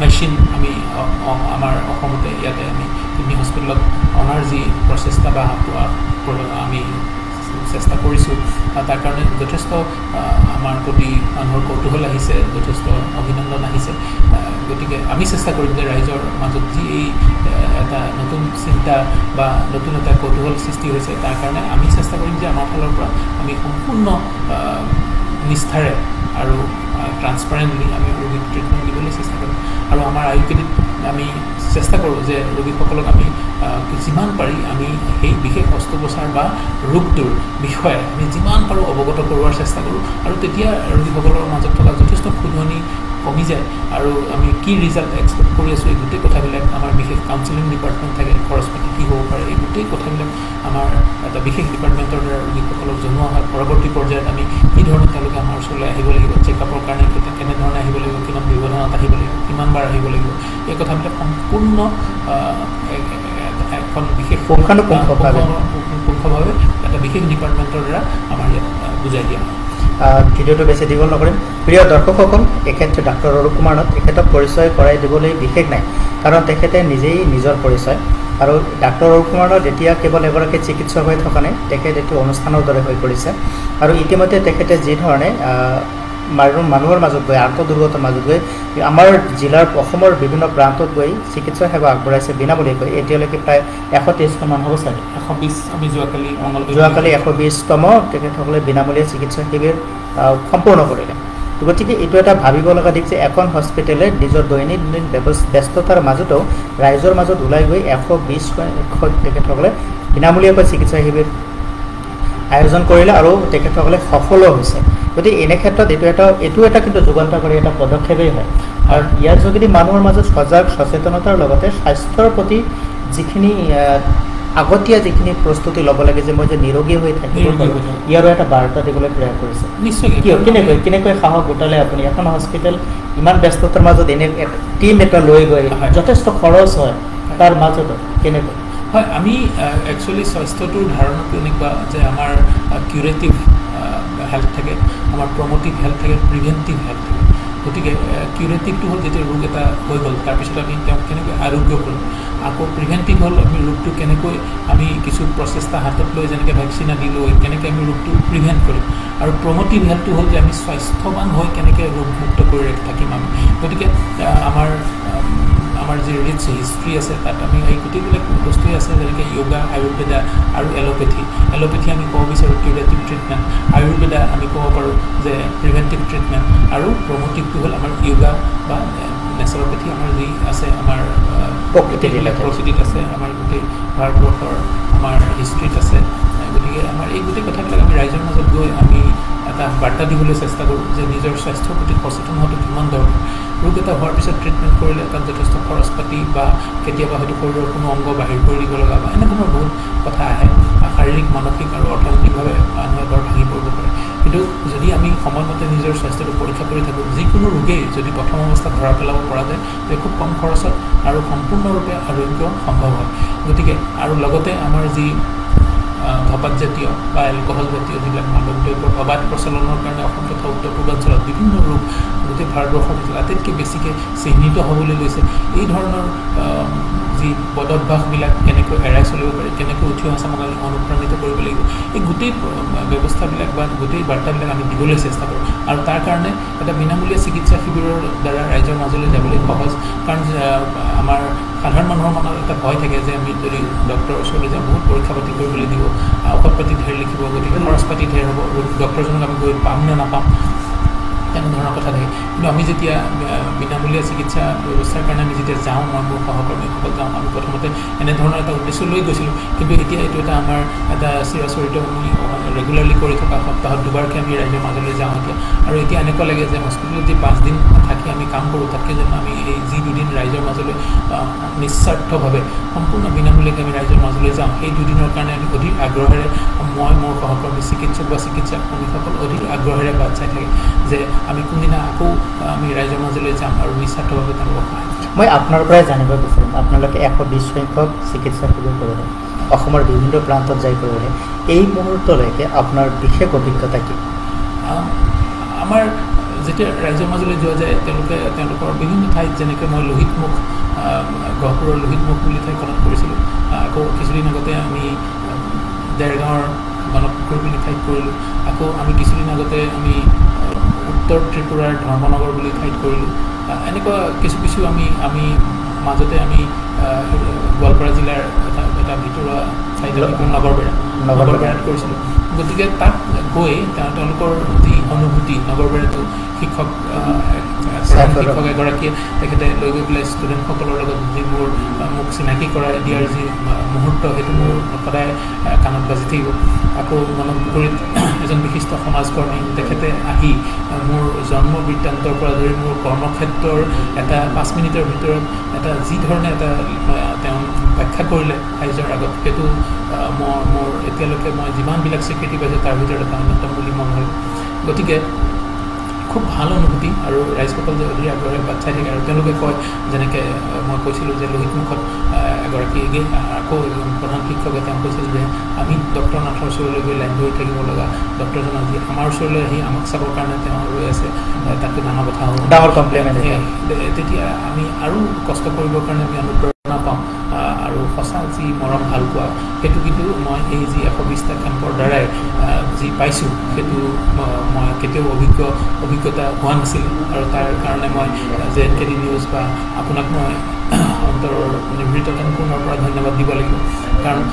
মেচিন আমি আমাৰ অসমতে ইয়াতে আমি কিডনী হস্পিটেলত অনাৰ যি প্ৰচেষ্টা বা আমি চেষ্টা কৰিছোঁ, তাৰ কাৰণে যথেষ্ট আমাৰ প্ৰতি মানুহৰ কৌতূহল আহিছে, যথেষ্ট অভিনন্দন আহিছে। গতিকে আমি চেষ্টা কৰিম যে ৰাইজৰ মাজত যি এটা নতুন চিন্তা বা নতুন এটা কৌতূহল সৃষ্টি হৈছে, তাৰ কাৰণে আমি চেষ্টা কৰিম যে আমাৰ ফালৰ পৰা আমি সম্পূৰ্ণ নিষ্ঠাৰে আৰু ট্ৰান্সপাৰেণ্টলি আমি ৰোগীক ট্ৰিটমেণ্ট দিবলৈ চেষ্টা কৰিম। আৰু আমাৰ আয়ুৰ্বেদিক আমি চেষ্টা কৰোঁ যে ৰোগীসকলক আমি যিমান পাৰি আমি সেই বিশেষ অস্ত্ৰোপচাৰ বা ৰোগটোৰ বিষয়ে আমি যিমান পাৰোঁ অৱগত কৰোৱাৰ চেষ্টা কৰোঁ, আৰু তেতিয়া ৰোগীসকলৰ মাজত থকা যথেষ্ট ক্ষুধনি কমি যায় আৰু আমি কি ৰিজাল্ট এক্সপেক্ট কৰি আছোঁ এই গোটেই কথাবিলাক আমাৰ বিশেষ কাউন্সেলিং ডিপাৰ্টমেণ্ট থাকে, খৰচ পাতি কি হ'ব পাৰে এই গোটেই কথাবিলাক আমাৰ এটা বিশেষ ডিপাৰ্টমেণ্টৰ দ্বাৰা ৰোগীসকলক জনোৱা হয়। পৰৱৰ্তী পৰ্যায়ত আমি কি ধৰণে তেওঁলোকে আমাৰ ওচৰলৈ আহিব লাগিব, চেকআপৰ কাৰণে কেনেধৰণে আহিব লাগিব, কিমান ব্যৱধানত আহিব লাগিব, কিমানবাৰ আহিব লাগিব, এই কথাবিলাক সম্পূৰ্ণ এখন বিশেষ পুংখানুপুংখভাৱে এটা বিশেষ ডিপাৰ্টমেণ্টৰ দ্বাৰা আমাৰ ইয়াত বুজাই দিয়া হয়। ভিডিঅ'টো বেছি দীঘল নকৰিম। প্ৰিয় দৰ্শকসকল, এখেত ডাক্তৰ অৰূপ কুমাৰ নাথ, তেখেতক পৰিচয় কৰাই দিবলৈ বিশেষ নাই, কাৰণ তেখেতে নিজেই নিজৰ পৰিচয়। আৰু ডাক্তৰ অৰূপ কুমাৰ নাথ এতিয়া কেৱল এগৰাকী চিকিৎসক হৈ থকা নাই, তেখেত এইটো অনুষ্ঠানৰ দৰে হৈ পৰিছে। আৰু ইতিমধ্যে তেখেতে যি ধৰণে মানুহৰ মাজত গৈ, আন্তঃদুৰ্গতৰ মাজত গৈ, আমাৰ জিলাৰ অসমৰ বিভিন্ন প্ৰান্তত গৈ চিকিৎসা সেৱা আগবঢ়াইছে বিনামূলীয়াকৈ। এতিয়ালৈকে প্ৰায় 130মান হ'ব চাগে, 120 আমি যোৱাকালি 120তম তেখেতসকলে বিনামূলীয়া চিকিৎসা শিবিৰ সম্পূৰ্ণ কৰিলে। গতিকে এইটো এটা ভাবিব লগা দিশ যে এখন হস্পিটেলে নিজৰ দৈনন্দিন ব্যস্ততাৰ মাজতো ৰাইজৰ মাজত ওলাই গৈ 120 তেখেতসকলে বিনামূলীয়াকৈ চিকিৎসা শিবিৰ আয়োজন কৰিলে আৰু তেখেতসকলে সফলো হৈছে। গতিকে এনে ক্ষেত্ৰত এইটো এটা কিন্তু যুগান্তকাৰী এটা পদক্ষেপেই হয়। আৰু ইয়াৰ যোগেদি মানুহৰ মাজত সজাগ সচেতনতাৰ লগতে স্বাস্থ্যৰ প্ৰতি যিখিনি আগতীয়া যিখিনি প্ৰস্তুতি ল'ব লাগে যে মই যে নিৰোগী হৈ থাকিব পাৰোঁ ইয়াৰো এটা বাৰ্তা দিবলৈ প্ৰয়াস কৰিছে নিশ্চয় কিয় কেনেকৈ সাহস গোটালে আপুনি এখন হস্পিটেল ইমান ব্যস্ততাৰ মাজত এনে টিম এটা লৈ গৈ যথেষ্ট খৰচ হয় তাৰ মাজতো কেনেকৈ হয় আমি একচুৱেলি স্বাস্থ্যটোৰ ধাৰণাটো এনেকুৱা যে আমাৰ কিউৰেটিভ হেল্থ থাকে আমাৰ প্ৰমোটিভ হেল্থ থাকে প্ৰিভেণ্টিভ হেল্থ থাকে গতিকে কিউৰেটিভটো হ'ল যেতিয়া ৰোগ এটা হৈ গ'ল তাৰপিছত আমি তেওঁক কেনেকৈ আৰোগ্য কৰোঁ আকৌ প্ৰিভেণ্টিভ হ'ল আমি ৰোগটো কেনেকৈ আমি কিছু প্ৰচেষ্টা হাতত লৈ যেনেকৈ ভেকচিন আদি লৈ কেনেকৈ আমি ৰোগটো প্ৰিভেণ্ট কৰিম আৰু প্ৰমোটিভ হেল্থটো হ'ল যে আমি স্বাস্থ্যৱান হৈ কেনেকৈ ৰোগমুক্ত কৰি থাকিম আমি গতিকে আমাৰ যি ৰিচ হিষ্ট্ৰী আছে তাত আমি এই গোটেইবিলাক বস্তুৱেই আছে যেনেকৈ য়োগা আয়ুৰ্বেদা আৰু এলোপেথি আমি ক'ব বিচাৰোঁ কিউৰেটিভ ট্ৰিটমেণ্ট আয়ুৰ্বেদা আমি ক'ব পাৰোঁ যে প্ৰিভেণ্টিভ ট্ৰিটমেণ্ট আৰু প্ৰমোটিভটো হ'ল আমাৰ য়োগা বা নেচাৰোপেথি আমাৰ যি আছে আমাৰ প্ৰকৃতিত আছে আমাৰ গোটেই ভাৰতবৰ্ষৰ আমাৰ হিষ্ট্ৰীত আছে গতিকে আমাৰ এই গোটেই কথাবিলাক আমি ৰাইজৰ মাজত গৈ আমি এটা বাৰ্তা দিবলৈ চেষ্টা কৰোঁ যে নিজৰ স্বাস্থ্যৰ প্ৰতি সচেতন হোৱাটো কিমান দৰকাৰ ৰোগ এটা হোৱাৰ পিছত ট্ৰিটমেণ্ট কৰিলে তাত যথেষ্ট খৰচ পাতি বা কেতিয়াবা হয়তো শৰীৰৰ কোনো অংগ বাহিৰ কৰি দিব লগা বা এনেধৰণৰ বহুত কথা আহে শাৰীৰিক মানসিক আৰু অৰ্থনৈতিকভাৱে মানুহে ঘৰ ভাঙি পৰিব পাৰে কিন্তু যদি আমি সময়মতে নিজৰ স্বাস্থ্যটো পৰীক্ষা কৰি থাকোঁ যিকোনো ৰোগেই যদি প্ৰথম অৱস্থাত ধৰা পেলাব পৰা যায় তেতিয়া খুব কম খৰচত আৰু সম্পূৰ্ণৰূপে আৰোগ্য সম্ভৱ হয় গতিকে আৰু লগতে আমাৰ যি ধপাত জাতীয় বা এলকহল জাতীয় যিবিলাক মাদক দ্ৰব্যৰ অবাধ প্ৰচলনৰ কাৰণে অসম তথা উত্তৰ পূৰ্বাঞ্চলত বিভিন্ন ৰোগ গোটেই ভাৰতবৰ্ষৰ ভিতৰত আটাইতকৈ বেছিকৈ চিহ্নিত হ'বলৈ লৈছে এই ধৰণৰ যি বদভ্যাসবিলাক কেনেকৈ এৰাই চলিব পাৰি কেনেকৈ উঠি অহা চামক আমি অনুপ্ৰাণিত কৰিব লাগিব এই গোটেই ব্যৱস্থাবিলাক বা গোটেই বাৰ্তাবিলাক আমি দিবলৈ চেষ্টা কৰোঁ আৰু তাৰ কাৰণে এটা বিনামূলীয়া চিকিৎসা শিবিৰৰ দ্বাৰা ৰাইজৰ মাজলৈ যাবলৈ সহজ কাৰণ আমাৰ সাধাৰণ মানুহৰ মনত এটা ভয় থাকে যে আমি যদি ডক্টৰৰ ওচৰলৈ যাওঁ বহুত পৰীক্ষা পাতি কৰিবলৈ দিব ঔষধ পাতি ধেৰ লিখিব গতিকে খৰচ পাতি ধেৰ হ'ব ডক্টৰজনক আমি গৈ পাম নে নাপাম তেনেধৰণৰ কথা থাকে কিন্তু আমি যেতিয়া বিনামূলীয়া চিকিৎসা ব্যৱস্থাৰ কাৰণে আমি যেতিয়া যাওঁ মই মোৰ সহকৰ্মীসকল যাওঁ আমি প্ৰথমতে এনেধৰণৰ এটা উদ্দেশ্য লৈ গৈছিলোঁ কিন্তু এতিয়া এইটো এটা আমাৰ এটা চিৰাচৰিত আমি ৰেগুলাৰলি কৰি থকা সপ্তাহত দুবাৰকৈ আমি ৰাইজৰ মাজলৈ যাওঁ এতিয়া আৰু এতিয়া এনেকুৱা লাগে যে হস্পিটেলত যি 5 দিন থাকি আমি কাম কৰোঁ তাতকৈ যেন আমি এই যি 2 দিন ৰাইজৰ মাজলৈ নিস্বাৰ্থভাৱে সম্পূৰ্ণ বিনামূলীয়াকৈ আমি ৰাইজৰ মাজলৈ যাওঁ সেই 2 দিনৰ কাৰণে আমি অধিক আগ্ৰহেৰে মই মোৰ সহকৰ্মী চিকিৎসক বা চিকিৎসা কৰ্মীসকল অধিক আগ্ৰহেৰে বাট চাই থাকে যে আমি কোনদিনা আকৌ আমি ৰাইজৰ মাজলৈ যাম আৰু নিস্বাৰ্থভাৱে তেওঁলোকক সহায় মই আপোনাৰ পৰাই জানিব বিচাৰিম আপোনালোকে 120 সংখ্যক চিকিৎসা শিবিৰ কৰিলে অসমৰ বিভিন্ন প্ৰান্তত যাই কৰিলে এই মুহূৰ্তলৈকে আপোনাৰ বিশেষ অভিজ্ঞতা কি আমাৰ যেতিয়া ৰাইজৰ মাজলৈ যোৱা যায় তেওঁলোকৰ বিভিন্ন ঠাইত যেনেকৈ মই লোহিতমুখ গহপুৰৰ লোহিতমুখ বুলি ঠাইখনত কৰিছিলোঁ আকৌ কিছুদিন আগতে আমি দেৰগাঁৱৰ গণপুখুৰী বুলি ঠাইত কৰিলোঁ আকৌ আমি কিছুদিন আগতে আমি উত্তৰ ত্ৰিপুৰাৰ ধৰ্মনগৰ বুলি ঠাইত কৰিলোঁ এনেকুৱা কিছু আমি মাজতে আমি গোৱালপাৰা জিলাৰ এটা ভিতৰুৱা ঠাইত নগৰবেৰাত কৰিছিলোঁ গতিকে তাত গৈ তেওঁলোকৰ যি অনুভূতি নগৰবেৰাটো শিক্ষক এগৰাকীয়ে তেখেতে লৈ গৈ পেলাই ষ্টুডেণ্টসকলৰ লগত যিবোৰ মোক চিনাকি কৰাই দিয়াৰ যি মুহূৰ্ত সেইটো মোৰ সদায় কাণত বাজি থাকিব আকৌ গণপুখুৰীত এজন বিশিষ্ট সমাজকৰ্মী তেখেতে আহি মোৰ জন্ম বৃত্তান্তৰ পৰা ধৰি মোৰ কৰ্মক্ষেত্ৰৰ এটা 5 মিনিটৰ ভিতৰত এটা যি ধৰণে এটা তেওঁ ব্যাখ্যা কৰিলে ৰাইজৰ আগত সেইটো মোৰ এতিয়ালৈকে মই যিমানবিলাক স্বীকৃতি পাইছোঁ তাৰ ভিতৰত এটা অন্যতম বুলি মন হয় গতিকে খুব ভাল অনুভূতি আৰু ৰাইজসকল যে অধিক আগ্ৰহেৰে বাট চাই থাকে আৰু তেওঁলোকে কয় যেনেকৈ মই কৈছিলোঁ যে লোহিতমুখত এগৰাকী আকৌ প্ৰধান শিক্ষকে তেওঁ কৈছিল যে আমি ডক্টৰ নাথৰ ওচৰলৈ গৈ লাইন ধৰি থাকিব লগা ডক্টৰজন আজি আমাৰ ওচৰলৈ আহি আমাক চাবৰ কাৰণে তেওঁ ৰৈ আছে তাতকৈ ডাঙৰ কথা হ'ব ডাঙৰ কমপ্লিমেণ্ট তেতিয়া আমি আৰু কষ্ট কৰিবৰ কাৰণে আমি অনুপ্ৰেৰণা পাওঁ আৰু সঁচা যি মৰম ভাল পোৱা সেইটো কিন্তু মই এই যি 120টা কেম্পৰ দ্বাৰাই যি পাইছোঁ সেইটো মই কেতিয়াও অভিজ্ঞতা হোৱা নাছিল আৰু তাৰ কাৰণে মই JNKD নিউজ বা আপোনাক মই অন্তৰৰ নিভৃত সম্পূৰ্ণৰ পৰা ধন্যবাদ দিব লাগিব কাৰণ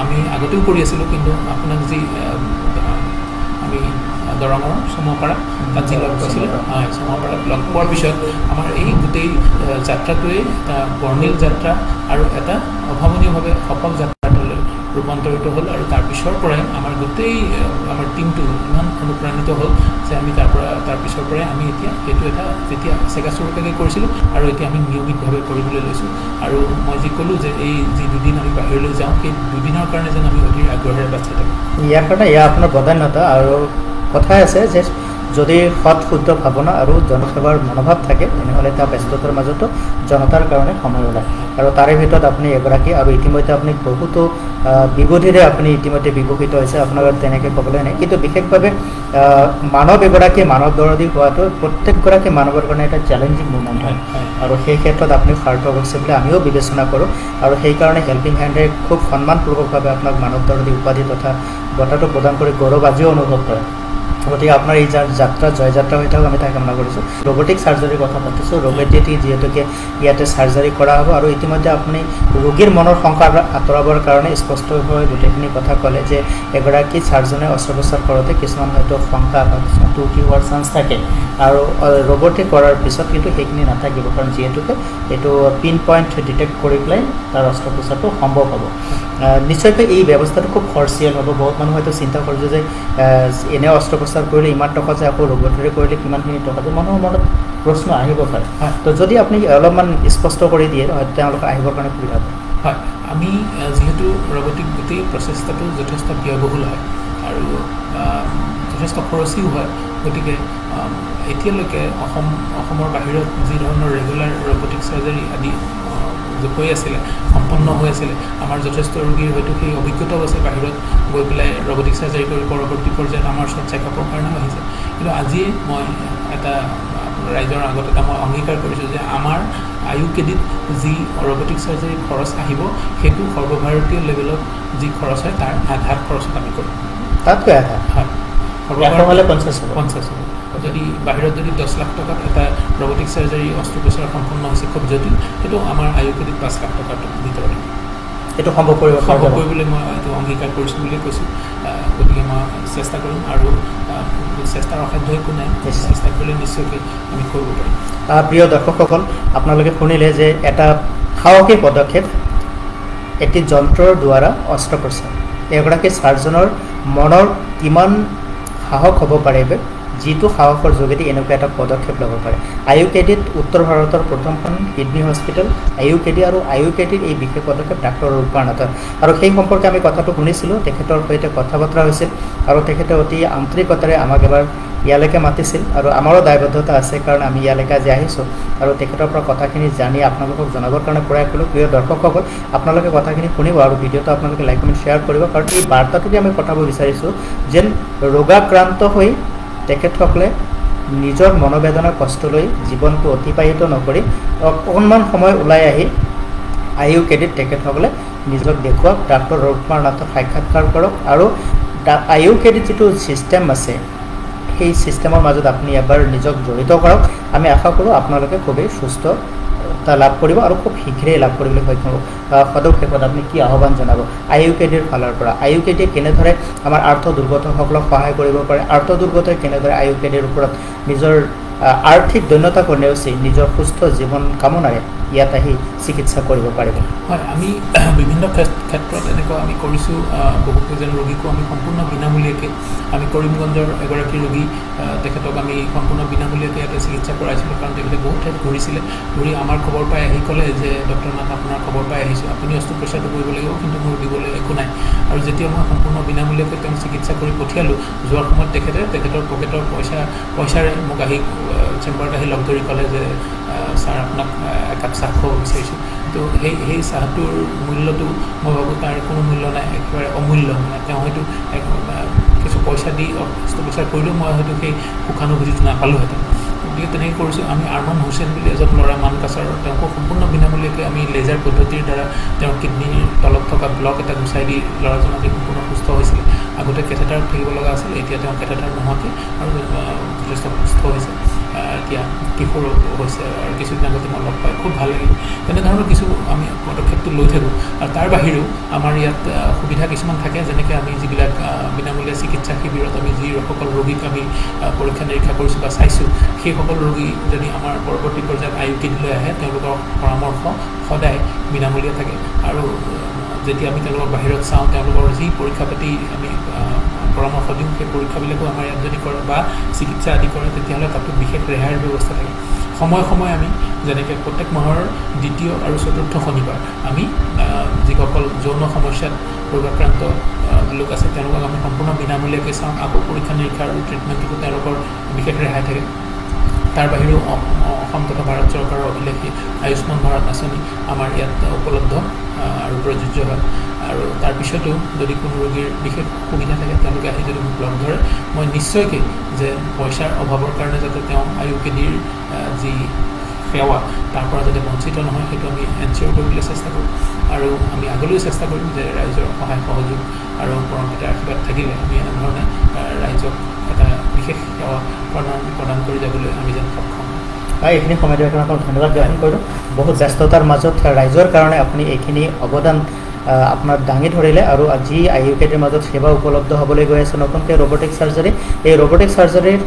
আমি আগতেও কৰি আছিলোঁ কিন্তু আপোনাক যি আমি দৰঙৰ চমুপাৰা তাত যি লগ পাইছিলোঁ চমুপাৰাত লগ পোৱাৰ পিছত আমাৰ এই গোটেই যাত্ৰাটোৱেই এটা বৰ্ণিল যাত্ৰা আৰু এটা অভাৱনীয়ভাৱে সফল যাত্ৰালৈ ৰূপান্তৰিত হ'ল আৰু তাৰ পিছৰ পৰাই আমাৰ গোটেই আমাৰ টিমটো ইমান অনুপ্ৰাণিত হ'ল যে আমি তাৰ পিছৰ পৰাই আমি এতিয়া সেইটো এটা যেতিয়া চেগাচুৰকাকৈ কৰিছিলোঁ আৰু এতিয়া আমি নিয়মিতভাৱে কৰিবলৈ লৈছোঁ আৰু মই যি ক'লোঁ যে এই যি দুদিন আমি বাহিৰলৈ যাওঁ সেই দুদিনৰ কাৰণে যেন আমি অধিক আগ্ৰহেৰে বাছি থাকোঁ ইয়াৰ কাৰণে আপোনাৰ প্ৰাধান্যতা আৰু কথাই আছে যে যদি সৎ শুদ্ধ ভাৱনা আৰু জনসেৱাৰ মনোভাৱ থাকে তেনেহ'লে তাৰ ব্যস্ততাৰ মাজতো জনতাৰ কাৰণে সময় ওলায় আৰু তাৰে ভিতৰত আপুনি এগৰাকী আৰু ইতিমধ্যে আপুনি বহুতো বিবোধেৰে আপুনি ইতিমধ্যে বিভূষিত হৈছে আপোনাৰ তেনেকৈ ক'বলৈ নাই কিন্তু বিশেষভাৱে মানৱ এগৰাকী মানৱ দৰদী হোৱাটো প্ৰত্যেকগৰাকী মানৱৰ কাৰণে এটা চেলেঞ্জিং মুভমেণ্ট হয় আৰু সেই ক্ষেত্ৰত আপুনি সাৰ্থক হৈছে বুলি আমিও বিবেচনা কৰোঁ আৰু সেইকাৰণে হেল্পিং হেণ্ডে খুব সন্মানপূৰ্বকভাৱে আপোনাক মানৱ দৰদী উপাধি তথা বঁটাটো প্ৰদান কৰি গৌৰৱ আজিও অনুভৱ কৰে গতিকে আপোনাৰ এই যাত্ৰা জয়যাত্ৰা হৈ থাকক আমি তাক কামনা কৰিছোঁ ৰবটিক চাৰ্জাৰীৰ কথা পাতিছোঁ ৰবটিক যিহেতুকে ইয়াতে চাৰ্জাৰী কৰা হ'ব আৰু ইতিমধ্যে আপুনি ৰোগীৰ মনৰ শংকা আঁতৰাবৰ কাৰণে স্পষ্টভাৱে গোটেইখিনি কথা ক'লে যে এগৰাকী চাৰ্জনে অস্ত্ৰোপচাৰ কৰোঁতে কিছুমান হয়তো শংকা বা কিছুমান ত্ৰুটি হোৱাৰ চান্স থাকে আৰু ৰবটিক কৰাৰ পিছত কিন্তু সেইখিনি নাথাকিব কাৰণ যিহেতুকে এইটো পিন পইণ্ট ডিটেক্ট কৰি পেলাই তাৰ অস্ত্ৰোপচাৰটো সম্ভৱ হ'ব নিশ্চয়কৈ এই ব্যৱস্থাটো খুব খৰচীয়াল হ'ব বহুত মানুহ হয়তো চিন্তা কৰিছে যে এনে অস্ত্ৰোপচাৰ কৰিলে ইমান টকা যে আকৌ ৰবটেৰে কৰিলে কিমানখিনি টকা যে মানুহৰ মনত প্ৰশ্ন আহিব পাৰে তো যদি আপুনি অলপমান স্পষ্ট কৰি দিয়ে তেওঁলোকে আহিবৰ কাৰণে সুবিধা পায় হয় আমি যিহেতু ৰবটিক গোটেই প্ৰচেষ্টাটো যথেষ্ট ব্যয়বহুল হয় আৰু যথেষ্ট খৰচীও হয় গতিকে এতিয়ালৈকে অসমৰ বাহিৰত যি ধৰণৰ ৰেগুলাৰ ৰবটিক চাৰ্জাৰী আদি হৈ আছিলে সম্পন্ন হৈ আছিলে আমাৰ যথেষ্ট ৰোগীৰ হয়তো সেই অভিজ্ঞতাও আছে বাহিৰত গৈ পেলাই ৰবটিক চাৰ্জাৰী কৰি পৰৱৰ্তী পৰ্যায়ত আমাৰ ওচৰত চেকআপৰ কাৰণেও আহিছে কিন্তু আজিয়ে মই এটা ৰাইজৰ আগত এটা মই অংগীকাৰ কৰিছোঁ যে আমাৰ আয়ুকেডিত যি ৰবটিক চাৰ্জাৰীৰ খৰচ আহিব সেইটো সৰ্বভাৰতীয় লেভেলত যি খৰচ হয় তাৰ আধা খৰচত আমি কৰিম তাতকৈ আধা হয় সৰ্বভাৰতীয় 50 হ'ব যদি বাহিৰত যদি 10 লাখ টকাত এটা ৰবটিক চাৰ্জাৰী অস্ত্ৰোপচাৰ সম্পন্ন হৈছে খুব জটিল সেইটো আমাৰ আয়ুকেডিত 5 লাখ টকাৰ ভিতৰত এইটো সম্ভৱ কৰিবলৈ মই এইটো অংগীকাৰ কৰিছোঁ বুলি কৈছোঁ গতিকে মই চেষ্টা কৰিম আৰু চেষ্টাৰ অসাধ্য একো নাই চেষ্টা কৰিলে নিশ্চয়কৈ আমি কৰিব পাৰিম প্ৰিয় দৰ্শকসকল আপোনালোকে শুনিলে যে এটা সাহসী পদক্ষেপ এটি যন্ত্ৰৰ দ্বাৰা অস্ত্ৰোপচাৰ এগৰাকী চাৰ্জনৰ মনৰ কিমান সাহস হ'ব পাৰিব যিটো সাহসৰ যোগেদি এনেকুৱা এটা পদক্ষেপ ল'ব পাৰে আয়ুকেডিত উত্তৰ ভাৰতৰ প্ৰথমখন কিডনী হস্পিটেল আয়ুকেডি আৰু আয়ুকেডিৰ এই বিশেষ পদক্ষেপ ডাক্তৰ ৰূপানাথ আৰু সেই সম্পৰ্কে আমি কথাটো শুনিছিলোঁ তেখেতৰ সৈতে কথা বতৰা হৈছিল আৰু তেখেতে অতি আন্তৰিকতাৰে আমাক এবাৰ ইয়ালৈকে মাতিছিল আৰু আমাৰো দায়বদ্ধতা আছে কাৰণ আমি ইয়ালৈকে আজি আহিছোঁ আৰু তেখেতৰ পৰা কথাখিনি জানি আপোনালোকক জনাবৰ কাৰণে প্ৰয়াস কৰিলোঁ প্ৰিয় দৰ্শকসকল আপোনালোকে কথাখিনি শুনিব আৰু ভিডিঅ'টো আপোনালোকে লাইক কমেণ্ট শ্বেয়াৰ কৰিব কাৰণ এই বাৰ্তাটোতে আমি পঠাব বিচাৰিছোঁ যেন ৰোগাক্ৰান্ত হৈ তেখেতসকলে নিজৰ মনোবেদনাৰ কষ্ট লৈ জীৱনটো অতিবাহিত নকৰি অকণমান সময় ওলাই আহি আয়ুকেডিত তেখেতসকলে নিজক দেখুৱাওক ডাক্তৰ ৰূপনাথক সাক্ষাৎকাৰ কৰক আৰু আয়ুকেডিত যিটো ছিষ্টেম আছে সেই ছিষ্টেমৰ মাজত আপুনি এবাৰ নিজক জড়িত কৰক আমি আশা কৰোঁ আপোনালোকে খুবেই সুস্থতা লাভ কৰিব আৰু খুব শীঘ্ৰেই লাভ কৰিবলৈ সক্ষম হ'ব পদক্ষেপত আপুনি কি আহ্বান জনাব আয়ুকেডিৰ ফালৰ পৰা আয়ুকেডিয়ে কেনেদৰে আমাৰ আৰ্থ দুৰ্গতসকলক সহায় কৰিব পাৰে আৰ্থ দুৰ্গতই কেনেদৰে আয়ুকেডিৰ ওপৰত নিজৰ আৰ্থিক দৈন্যতাক নেওচি নিজৰ সুস্থ জীৱন কামনাৰে ইয়াত আহি চিকিৎসা কৰিব পাৰিব হয় আমি বিভিন্ন ক্ষেত্ৰত এনেকুৱা আমি কৰিছোঁ বহুকেইজন ৰোগীকো আমি সম্পূৰ্ণ বিনামূলীয়াকৈ আমি কৰিমগঞ্জৰ এগৰাকী ৰোগী তেখেতক আমি সম্পূৰ্ণ বিনামূলীয়াকৈ ইয়াতে চিকিৎসা কৰাইছিলোঁ কাৰণ তেখেতে বহুত ঠাইত ঘূৰি আমাৰ খবৰ পাই আহি ক'লে যে ডক্টৰ নাথ আপোনাৰ খবৰ পাই আহিছোঁ আপুনি অস্ত্ৰোপচাৰটো কৰিব লাগিব কিন্তু মোৰ দিবলৈ একো নাই আৰু যেতিয়া মই সম্পূৰ্ণ বিনামূলীয়াকৈ তেওঁক চিকিৎসা কৰি পঠিয়ালোঁ যোৱাৰ সময়ত তেখেতৰ পকেটৰ পইচাৰে মোক আহি চেম্বাৰত আহি লগ ধৰি ক'লে যে ছাৰ আপোনাক একাপ চাহ খাব বিচাৰিছোঁ তো সেই চাহটোৰ মূল্যটো মই ভাবোঁ তাৰ কোনো মূল্য নাই একেবাৰে অমূল্য মানে তেওঁ হয়তো কিছু পইচা দি অস্ত্ৰোপচাৰ কৰিলেও মই হয়তো সেই সুখানুভূতিটো নাপালোঁহেঁতেন গতিকে তেনেকৈ কৰিছোঁ আমি আৰমান হুছেইন বুলি এজন ল'ৰা মানকাছাৰৰ তেওঁকো সম্পূৰ্ণ বিনামূলীয়াকৈ আমি লেজাৰ পদ্ধতিৰ দ্বাৰা তেওঁৰ কিডনীৰ তলত থকা ব্লক এটা গুচাই দি ল'ৰাজন আজি সম্পূৰ্ণ সুস্থ হৈছিলে আগতে কেথেটাৰত থাকিব লগা আছিল এতিয়া তেওঁ কেথেটাৰ নোহোৱাকৈ আৰু যথেষ্ট সুস্থ হৈছে এতিয়া কিশোৰ হৈছে আৰু কিছুদিন আগতে মই লগ পাই খুব ভাল লাগিল তেনেধৰণৰ কিছু আমি পদক্ষেপটো লৈ থাকোঁ আৰু তাৰ বাহিৰেও আমাৰ ইয়াত সুবিধা কিছুমান থাকে যেনেকৈ আমি যিবিলাক বিনামূলীয়া চিকিৎসা শিবিৰত আমি যিসকল ৰোগীক আমি পৰীক্ষা নিৰীক্ষা কৰিছোঁ বা চাইছোঁ সেইসকল ৰোগী যদি আমাৰ পৰৱৰ্তী পৰ্যায়ত আয়ুকেডিলৈ আহে তেওঁলোকৰ পৰামৰ্শ সদায় বিনামূলীয়া থাকে আৰু যেতিয়া আমি তেওঁলোকক বাহিৰত চাওঁ তেওঁলোকৰ যি পৰীক্ষা পাতি আমি পৰামৰ্শ দিওঁ সেই পৰীক্ষাবিলাকো আমাৰ ইয়াত যদি কৰে বা চিকিৎসা আদি কৰে তেতিয়াহ'লে তাতো বিশেষ ৰেহাইৰ ব্যৱস্থা থাকে সময়ে সময়ে আমি যেনেকৈ প্ৰত্যেক মাহৰ দ্বিতীয় আৰু চতুৰ্থ শনিবাৰ আমি যিসকল যৌন সমস্যাত ৰোগাক্ৰান্ত লোক আছে তেওঁলোকক আমি সম্পূৰ্ণ বিনামূলীয়াকৈ চাওঁ আকৌ পৰীক্ষা নিৰীক্ষা আৰু ট্ৰিটমেণ্টতো তেওঁলোকৰ বিশেষ ৰেহাই থাকে তাৰ বাহিৰেও অসম তথা ভাৰত চৰকাৰৰ অভিলেখী আয়ুষ্মান ভাৰত আঁচনি আমাৰ ইয়াত উপলব্ধ আৰু প্ৰযোজ্য হয় আৰু তাৰপিছতো যদি কোনো ৰোগীৰ বিশেষ সুবিধা থাকে তেওঁলোকে আহি যদি মোক লগ ধৰে মই নিশ্চয়কৈ যে পইচাৰ অভাৱৰ কাৰণে যাতে তেওঁ আয়ুকেডিৰ যি সেৱা তাৰ পৰা যাতে বঞ্চিত নহয় সেইটো আমি এনচিঅ'ৰ কৰিবলৈ চেষ্টা কৰোঁ আৰু আমি আগলৈও চেষ্টা কৰিম যে ৰাইজৰ সহায় সহযোগ আৰু পৰম পিতাৰ আশীৰ্বাদ থাকিলে আমি এনেধৰণে ৰাইজক এটা বিশেষ সেৱা প্ৰদান কৰি যাবলৈ আমি যেন সক্ষম হয় এইখিনি সময় দিয়াৰ কাৰণে আপোনাক ধন্যবাদ জ্ঞাপন কৰিলোঁ বহুত ব্যস্ততাৰ মাজত ৰাইজৰ কাৰণে আপুনি এইখিনি অৱদান আপোনাৰ দাঙি ধৰিলে আৰু আজি আয়ুকেডিৰ মাজত সেৱা উপলব্ধ হ'বলৈ গৈ আছে নতুনকৈ ৰবটিক চাৰ্জাৰী এই ৰবটিক চাৰ্জাৰীৰ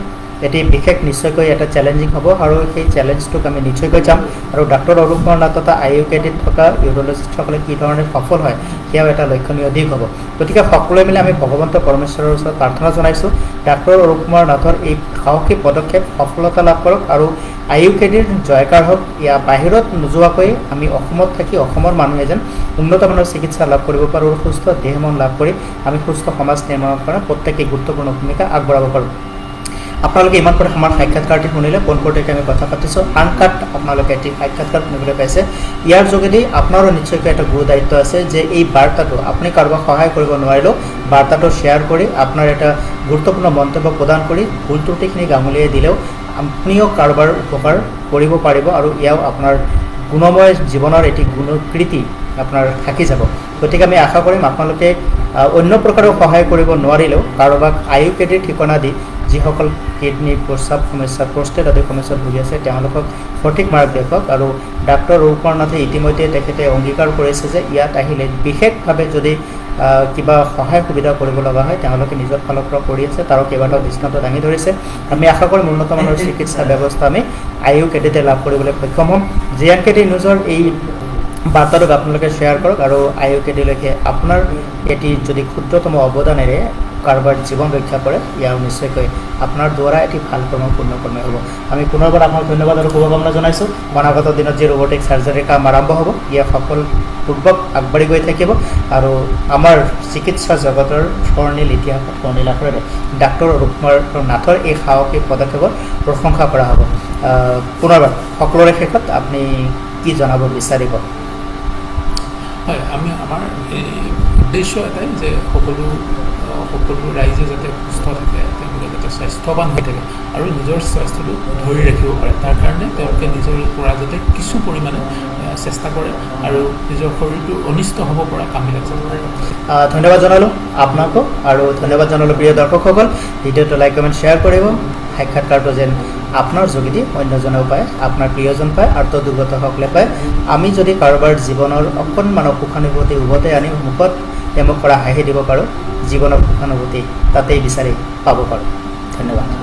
এটি বিশেষ নিশ্চয়কৈ এটা চেলেঞ্জিং হ'ব আৰু সেই চেলেঞ্জটোক আমি নিশ্চয়কৈ যাম আৰু ডাক্তৰ অৰূপ কুমাৰ নাথ তথা আয়ুকেডিত থকা ইউৰলজিষ্টসকলে কি ধৰণে সফল হয় সেয়াও এটা লক্ষণীয় দিশ হ'ব গতিকে সকলোৱে মিলি আমি ভগৱন্ত পৰমেশ্বৰৰ ওচৰত প্ৰাৰ্থনা জনাইছোঁ ডাক্তৰ অৰূপ কুমাৰ নাথৰ এই সাহসী পদক্ষেপ সফলতা লাভ কৰক আৰু আয়ুকেডিৰ জয়কাৰ হওক ইয়াৰ বাহিৰত নোযোৱাকৈ আমি অসমত থাকি অসমৰ মানুহে যেন উন্নতমানৰ চিকিৎসা লাভ কৰিব পাৰোঁ আৰু সুস্থ দেহ মন লাভ কৰি আমি সুস্থ সমাজ নিৰ্মাণৰ কাৰণে প্ৰত্যেকেই গুৰুত্বপূৰ্ণ ভূমিকা আগবঢ়াব পাৰোঁ আপোনালোকে ইমান পৰে আমাৰ সাক্ষাৎকাৰটি শুনিলে পোনপটীয়াকৈ আমি কথা পাতিছোঁ আনকাট আপোনালোকে এটি সাক্ষাৎকাৰ শুনিবলৈ পাইছে ইয়াৰ যোগেদি আপোনাৰো নিশ্চয়কৈ এটা গুৰু দায়িত্ব আছে যে এই বাৰ্তাটো আপুনি কাৰোবাক সহায় কৰিব নোৱাৰিলেও বাৰ্তাটো শ্বেয়াৰ কৰি আপোনাৰ এটা গুৰুত্বপূৰ্ণ মন্তব্য প্ৰদান কৰি ভুল ত্ৰুটিখিনি গাঙুলিয়াই দিলেও আপুনিও কাৰোবাৰ উপকাৰ কৰিব পাৰিব আৰু ইয়াও আপোনাৰ গুণময় জীৱনৰ এটি গুণকৃতি আপোনাৰ থাকি যাব গতিকে আমি আশা কৰিম আপোনালোকে অন্য প্ৰকাৰৰ সহায় কৰিব নোৱাৰিলেও কাৰোবাক আয়ুকেডিৰ ঠিকনা দি যিসকল কিডনি প্ৰস্ৰাৱ সমস্যা প্ৰষ্টেট আদি সমস্যাত ভুগি আছে তেওঁলোকক সঠিক মাৰ্গ দেখুৱাওক আৰু ডাক্তৰ অৰূপ কুমাৰ নাথে ইতিমধ্যে তেখেতে অংগীকাৰ কৰিছে যে ইয়াত আহিলে বিশেষভাৱে যদি কিবা সহায় সুবিধা কৰিব লগা হয় তেওঁলোকে নিজৰ ফালৰ পৰা কৰি আছে তাৰো কেইবাটাও দৃষ্টান্ত দাঙি ধৰিছে আমি আশা কৰিম উন্নতমানৰ চিকিৎসা ব্যৱস্থা আমি আয়ুকেডিতে লাভ কৰিবলৈ সক্ষম হ'ম জিএনকেডি নিউজৰ এই বাৰ্তাটোক আপোনালোকে শ্বেয়াৰ কৰক আৰু আয়ুকেডিলৈকে আপোনাৰ এটি যদি ক্ষুদ্ৰতম অৱদানেৰে কাৰোবাৰ জীৱন ৰক্ষা কৰে ইয়াৰ নিশ্চয়কৈ আপোনাৰ দ্বাৰা এটি ভাল কৰ্ম পূৰ্ণ কৰ্মই হ'ব আমি পুনৰবাৰ আপোনাক ধন্যবাদ আৰু শুভকামনা জনাইছোঁ অনাগত দিনত যি ৰবটিক চাৰ্জাৰীৰ কাম আৰম্ভ হ'ব ইয়ে সফলপূৰ্বক আগবাঢ়ি গৈ থাকিব আৰু আমাৰ চিকিৎসা জগতৰ স্বৰ্ণীল ইতিহাসত স্বৰ্ণীল আখৰেৰে ডাক্তৰ অৰূপ কুমাৰ নাথৰ এই সাহসী পদক্ষেপৰ প্ৰশংসা কৰা হ'ব পুনৰবাৰ সকলোৰে শেষত আপুনি কি জনাব বিচাৰিব হয় আমি আমাৰ উদ্দেশ্য এটাই যে সকলো ৰাইজে যাতে সুস্থ থাকে তেওঁলোকে যাতে স্বাস্থ্যৱান হৈ থাকে আৰু নিজৰ স্বাস্থ্যটো ধৰি ৰাখিব পাৰে তাৰ কাৰণে তেওঁলোকে নিজৰ পৰা যাতে কিছু পৰিমাণে চেষ্টা কৰে আৰু নিজৰ শৰীৰটো অনিষ্ট হ'ব পৰা কামবিলাক যাতে কৰে ধন্যবাদ জনালোঁ আপোনাকো আৰু ধন্যবাদ জনালোঁ প্ৰিয় দৰ্শকসকল ভিডিঅ'টো লাইক কমেণ্ট শ্বেয়াৰ কৰিব সাক্ষাৎকাৰটো যেন আপোনাৰ যোগেদি অন্যজনেও পায় আপোনাৰ প্ৰিয়জন পায় আৰ্তদুৰ্গতসকলে পায় আমি যদি কাৰোবাৰ জীৱনৰ অকণমানৰ সুখানুভূতি উভতাই আনি মুখত তেওঁলোক কৰা হাঁহি দিব পাৰোঁ জীৱনৰ সুখানুভূতি তাতেই বিচাৰি পাব পাৰোঁ ধন্যবাদ